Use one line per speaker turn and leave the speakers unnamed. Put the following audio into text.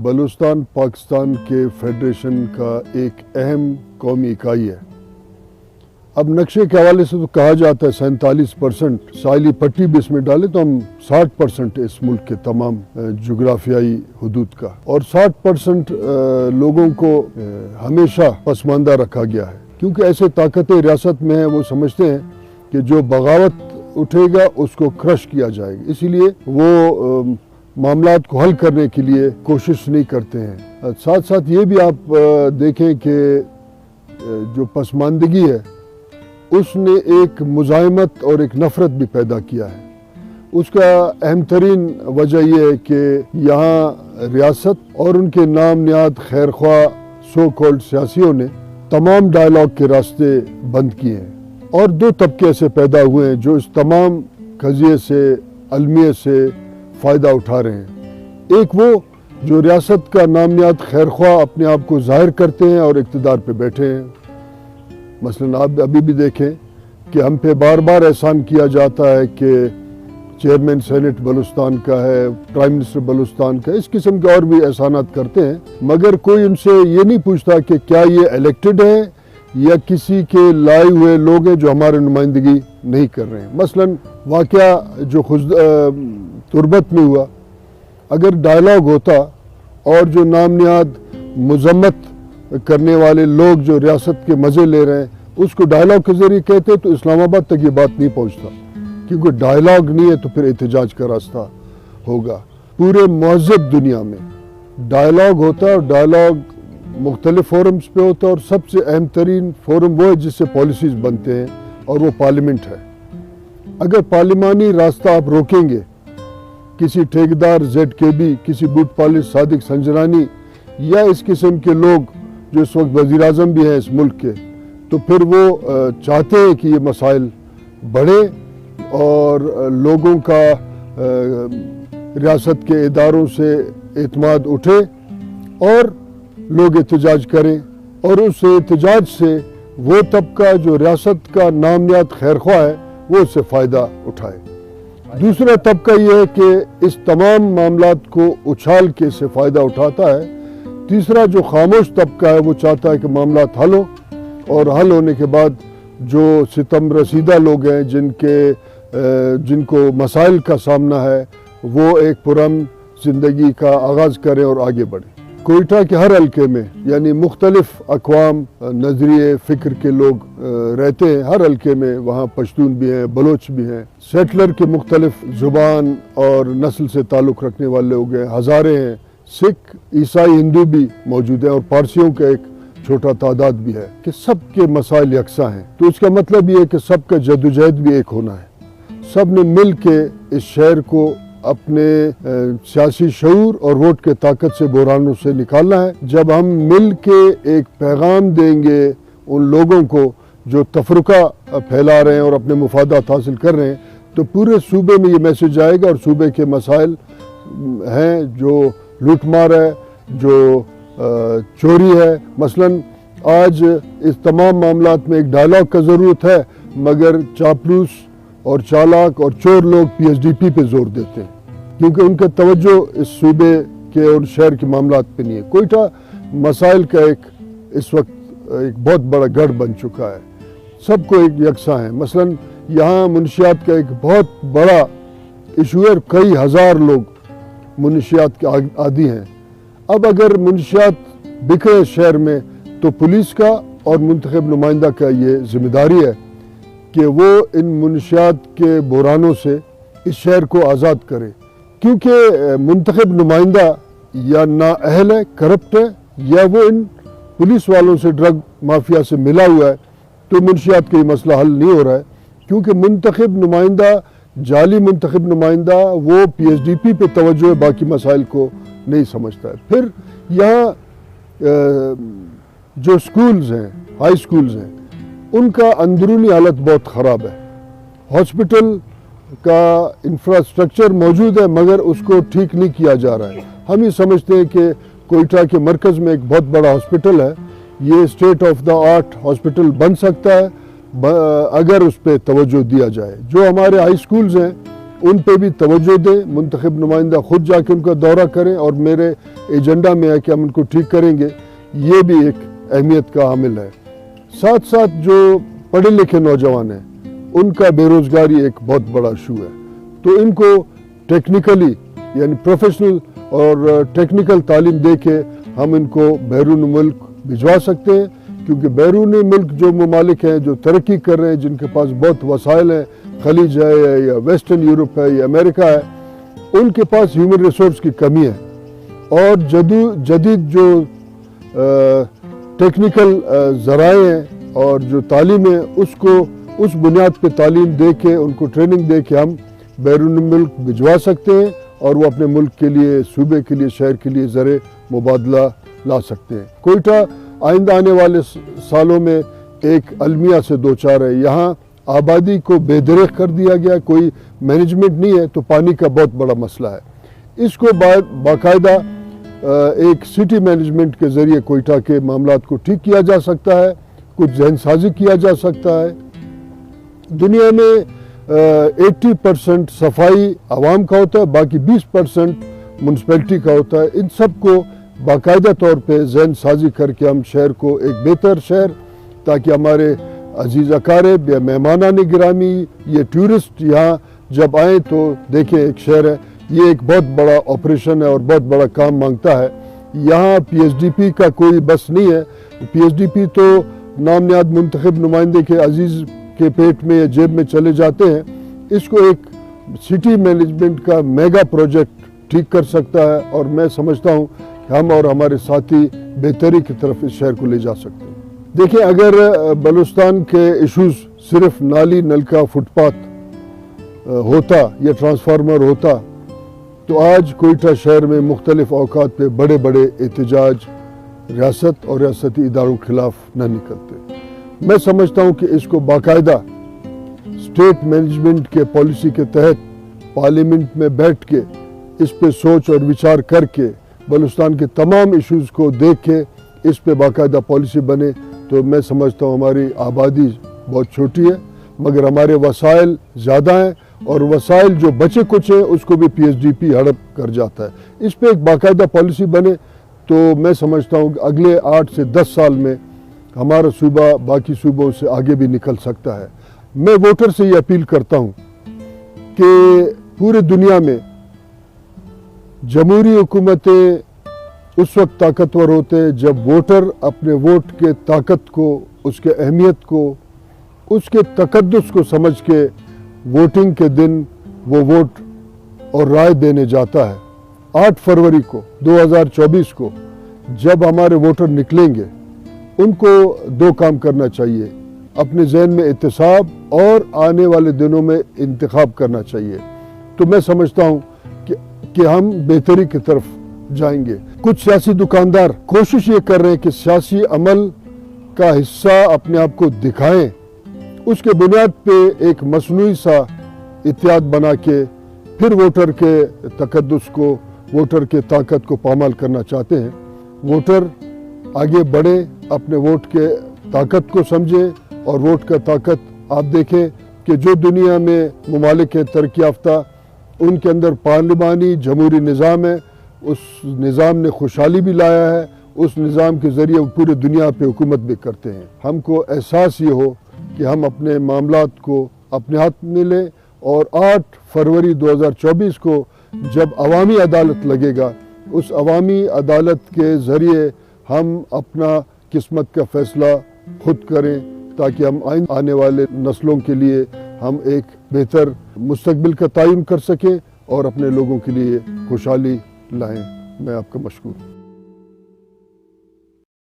بلوچستان پاکستان کے فیڈریشن کا ایک اہم قومی اکائی ہے۔ اب نقشے کے حوالے سے تو کہا جاتا ہے 47% ساحلی پٹی بھی اس میں ڈالے تو ہم 60% اس ملک کے تمام جغرافیائی حدود کا، اور 60% لوگوں کو ہمیشہ پسماندہ رکھا گیا ہے، کیونکہ ایسے طاقتیں ریاست میں ہیں، وہ سمجھتے ہیں کہ جو بغاوت اٹھے گا اس کو کرش کیا جائے گا، اسی لیے وہ معاملات کو حل کرنے کے لیے کوشش نہیں کرتے ہیں۔ ساتھ ساتھ یہ بھی آپ دیکھیں کہ جو پسماندگی ہے اس نے ایک مزاحمت اور ایک نفرت بھی پیدا کیا ہے۔ اس کا اہم ترین وجہ یہ ہے کہ یہاں ریاست اور ان کے نام نہاد خیر خواہ سو کالڈ سیاسیوں نے تمام ڈائیلاگ کے راستے بند کیے ہیں، اور دو طبقے ایسے پیدا ہوئے ہیں جو اس تمام قضیے سے المیے سے فائدہ اٹھا رہے ہیں۔ ایک وہ جو ریاست کا نام نہاد خیر خواہ اپنے آپ کو ظاہر کرتے ہیں اور اقتدار پہ بیٹھے ہیں۔ مثلا آپ ابھی بھی دیکھیں کہ ہم پہ بار بار احسان کیا جاتا ہے کہ چیئرمین سینٹ بلوچستان کا ہے، پرائم منسٹر بلوچستان کا، اس قسم کے اور بھی احسانات کرتے ہیں، مگر کوئی ان سے یہ نہیں پوچھتا کہ کیا یہ الیکٹڈ ہے یا کسی کے لائے ہوئے لوگ ہیں جو ہماری نمائندگی نہیں کر رہے ہیں۔ مثلا واقعہ جو تربت میں ہوا، اگر ڈائیلاگ ہوتا اور جو نام نہاد مذمت کرنے والے لوگ جو ریاست کے مزے لے رہے ہیں اس کو ڈائیلاگ کے ذریعے کہتے تو اسلام آباد تک یہ بات نہیں پہنچتا، کیونکہ ڈائیلاگ نہیں ہے تو پھر احتجاج کا راستہ ہوگا۔ پورے مہذب دنیا میں ڈائیلاگ ہوتا ہے، اور ڈائیلاگ مختلف فورمز پہ ہوتا ہے، اور سب سے اہم ترین فورم وہ ہے جس سے پالیسیز بنتے ہیں، اور وہ پارلیمنٹ ہے۔ اگر پارلیمانی راستہ آپ روکیں گے، کسی ٹھیکیدار ZKB، کسی بوٹ پالس صادق سنجرانی یا اس قسم کے لوگ جو اس وقت وزیر اعظم بھی ہیں اس ملک کے، تو پھر وہ چاہتے ہیں کہ یہ مسائل بڑھے اور لوگوں کا ریاست کے اداروں سے اعتماد اٹھے اور لوگ احتجاج کریں، اور اس احتجاج سے وہ طبقہ جو ریاست کا نام نہاد خیر خواہ ہے وہ اس سے فائدہ اٹھائے۔ دوسرا طبقہ یہ ہے کہ اس تمام معاملات کو اچھال کے سے فائدہ اٹھاتا ہے۔ تیسرا جو خاموش طبقہ ہے وہ چاہتا ہے کہ معاملات حل ہو، اور حل ہونے کے بعد جو ستم رسیدہ لوگ ہیں جن کو مسائل کا سامنا ہے وہ ایک پرامن زندگی کا آغاز کریں اور آگے بڑھیں۔ کوئٹہ کے ہر حلقے میں یعنی مختلف اقوام، نظریے، فکر کے لوگ رہتے ہیں، ہر حلقے میں وہاں پشتون بھی ہیں، بلوچ بھی ہیں، سیٹلر کے مختلف زبان اور نسل سے تعلق رکھنے والے لوگ ہیں، ہزارے ہیں، سکھ، عیسائی، ہندو بھی موجود ہیں، اور پارسیوں کا ایک چھوٹا تعداد بھی ہے، کہ سب کے مسائل یکساں ہیں۔ تو اس کا مطلب یہ ہے کہ سب کا جدوجہد بھی ایک ہونا ہے، سب نے مل کے اس شہر کو اپنے سیاسی شعور اور ووٹ کے طاقت سے بحرانوں سے نکالنا ہے۔ جب ہم مل کے ایک پیغام دیں گے ان لوگوں کو جو تفرقہ پھیلا رہے ہیں اور اپنے مفادات حاصل کر رہے ہیں، تو پورے صوبے میں یہ میسج آئے گا، اور صوبے کے مسائل ہیں جو لوٹ مار ہے، جو چوری ہے۔ مثلا آج اس تمام معاملات میں ایک ڈائیلاگ کا ضرورت ہے، مگر چاپلوس اور چالاک اور چور لوگ PSDP پہ زور دیتے ہیں، کیونکہ ان کا توجہ اس صوبے کے اور شہر کے معاملات پہ نہیں ہے۔ کوئٹہ مسائل کا اس وقت ایک بہت بڑا گڑھ بن چکا ہے، سب کو ایک یکساں ہے۔ مثلا یہاں منشیات کا ایک بہت بڑا ایشو ہے، کئی ہزار لوگ منشیات کے عادی ہیں۔ اب اگر منشیات بکھرے شہر میں تو پولیس کا اور منتخب نمائندہ کا یہ ذمہ داری ہے کہ وہ ان منشیات کے بحرانوں سے اس شہر کو آزاد کرے، کیونکہ منتخب نمائندہ یا نااہل ہے، کرپٹ ہے، یا وہ ان پولیس والوں سے ڈرگ مافیا سے ملا ہوا ہے، تو منشیات کا یہ مسئلہ حل نہیں ہو رہا ہے، کیونکہ منتخب نمائندہ، جعلی منتخب نمائندہ، وہ PSDP پہ توجہ ہے، باقی مسائل کو نہیں سمجھتا ہے۔ پھر یہاں جو سکولز ہیں، ہائی سکولز ہیں، ان کا اندرونی حالت بہت خراب ہے۔ ہاسپٹل کا انفراسٹرکچر موجود ہے مگر اس کو ٹھیک نہیں کیا جا رہا ہے۔ ہم یہ سمجھتے ہیں کہ کوئٹہ کے مرکز میں ایک بہت بڑا ہاسپٹل ہے، یہ state of the art hospital بن سکتا ہے اگر اس پہ توجہ دیا جائے۔ جو ہمارے ہائی سکولز ہیں ان پہ بھی توجہ دیں, منتخب نمائندہ خود جا کے ان کا دورہ کریں, اور میرے ایجنڈا میں ہے کہ ہم ان کو ٹھیک کریں گے. یہ بھی ایک اہمیت کا عامل ہے. ساتھ ساتھ جو پڑھے لکھے نوجوان ہیں ان کا بے روزگاری ایک بہت بڑا ایشو ہے, تو ان کو ٹیکنیکلی یعنی پروفیشنل اور ٹیکنیکل تعلیم دے کے ہم ان کو بیرون ملک بھجوا سکتے ہیں, کیونکہ بیرونی ملک جو ممالک ہیں جو ترقی کر رہے ہیں, جن کے پاس بہت وسائل ہیں, خلیج ہے یا ویسٹرن یورپ ہے یا امریکہ ہے, ان کے پاس ہیومن ریسورس کی کمی ہے, اور جدید جو ٹیکنیکل ذرائع ہیں اور جو تعلیم ہے اس بنیاد پہ تعلیم دے کے ان کو ٹریننگ دے کے ہم بیرون ملک بھجوا سکتے ہیں, اور وہ اپنے ملک کے لیے, صوبے کے لیے, شہر کے لیے زر مبادلہ لا سکتے ہیں. کوئٹہ آئندہ آنے والے سالوں میں ایک المیہ سے دوچار ہے. یہاں آبادی کو بے درخت کر دیا گیا, کوئی مینجمنٹ نہیں ہے, تو پانی کا بہت بڑا مسئلہ ہے. اس کو باقاعدہ ایک سٹی مینجمنٹ کے ذریعے کوئٹہ کے معاملات کو ٹھیک کیا جا سکتا ہے, کچھ ذہن سازی کیا جا سکتا ہے. دنیا میں 80% صفائی عوام کا ہوتا ہے, باقی 20% میونسپلٹی کا ہوتا ہے. ان سب کو باقاعدہ طور پہ ذہن سازی کر کے ہم شہر کو ایک بہتر شہر, تاکہ ہمارے عزیز اقارب یا مہمانان گرامی, یہ ٹورسٹ یہاں جب آئیں تو دیکھیں ایک شہر ہے. یہ ایک بہت بڑا آپریشن ہے اور بہت بڑا کام مانگتا ہے. یہاں پی ایس ڈی پی کا کوئی بس نہیں ہے. پی ایس ڈی پی تو نام نہاد منتخب نمائندے کے عزیز کے پیٹ میں یا جیب میں چلے جاتے ہیں. اس کو ایک سٹی مینجمنٹ کا میگا پروجیکٹ ٹھیک کر سکتا ہے, اور میں سمجھتا ہوں کہ ہم اور ہمارے ساتھی بہتری کی طرف اس شہر کو لے جا سکتے ہیں. دیکھیں, اگر بلوچستان کے ایشوز صرف نالی, نلکا, فٹ پاتھ ہوتا یا ٹرانسفارمر ہوتا تو آج کوئٹہ شہر میں مختلف اوقات پہ بڑے بڑے احتجاج ریاست اور ریاستی اداروں کے خلاف نہ نکلتے. میں سمجھتا ہوں کہ اس کو باقاعدہ اسٹیٹ مینجمنٹ کے پالیسی کے تحت پارلیمنٹ میں بیٹھ کے اس پہ سوچ اور وچار کر کے بلوچستان کے تمام ایشوز کو دیکھ کے اس پہ باقاعدہ پالیسی بنے, تو میں سمجھتا ہوں ہماری آبادی بہت چھوٹی ہے مگر ہمارے وسائل زیادہ ہیں, اور وسائل جو بچے کچھ ہیں اس کو بھی پی ایس ڈی پی ہڑپ کر جاتا ہے. اس پہ ایک باقاعدہ پالیسی بنے تو میں سمجھتا ہوں کہ اگلے 8 سے 10 سال میں ہمارا صوبہ باقی صوبوں سے آگے بھی نکل سکتا ہے. میں ووٹر سے یہ اپیل کرتا ہوں کہ پورے دنیا میں جمہوری حکومتیں اس وقت طاقتور ہوتے ہیں جب ووٹر اپنے ووٹ کے طاقت کو, اس کے اہمیت کو, اس کے تقدس کو سمجھ کے ووٹنگ کے دن وہ ووٹ اور رائے دینے جاتا ہے. 8 فروری کو 2024 کو جب ہمارے ووٹر نکلیں گے, ان کو 2 کام کرنا چاہیے. اپنے ذہن میں احتساب اور آنے والے دنوں میں انتخاب کرنا چاہیے. تو میں سمجھتا ہوں کہ ہم بہتری کی طرف جائیں گے. کچھ سیاسی دکاندار کوشش یہ کر رہے ہیں کہ سیاسی عمل کا حصہ اپنے آپ کو دکھائیں, اس کے بنیاد پہ ایک مصنوعی سا اتحاد بنا کے پھر ووٹر کے تقدس کو, ووٹر کے طاقت کو پامال کرنا چاہتے ہیں. ووٹر آگے بڑھے, اپنے ووٹ کے طاقت کو سمجھے, اور ووٹ کا طاقت آپ دیکھیں کہ جو دنیا میں ممالک ترقی یافتہ ان کے اندر پارلیمانی جمہوری نظام ہے, اس نظام نے خوشحالی بھی لایا ہے, اس نظام کے ذریعے وہ پورے دنیا پہ حکومت بھی کرتے ہیں. ہم کو احساس یہ ہو کہ ہم اپنے معاملات کو اپنے ہاتھ میں لیں, اور 8 فروری 2024 کو جب عوامی عدالت لگے گا, اس عوامی عدالت کے ذریعے ہم اپنا قسمت کا فیصلہ خود کریں, تاکہ ہم آنے والے نسلوں کے لیے ہم ایک بہتر مستقبل کا تعین کر سکیں اور اپنے لوگوں کے لیے خوشحالی لائیں. میں آپ کا مشکور ہوں.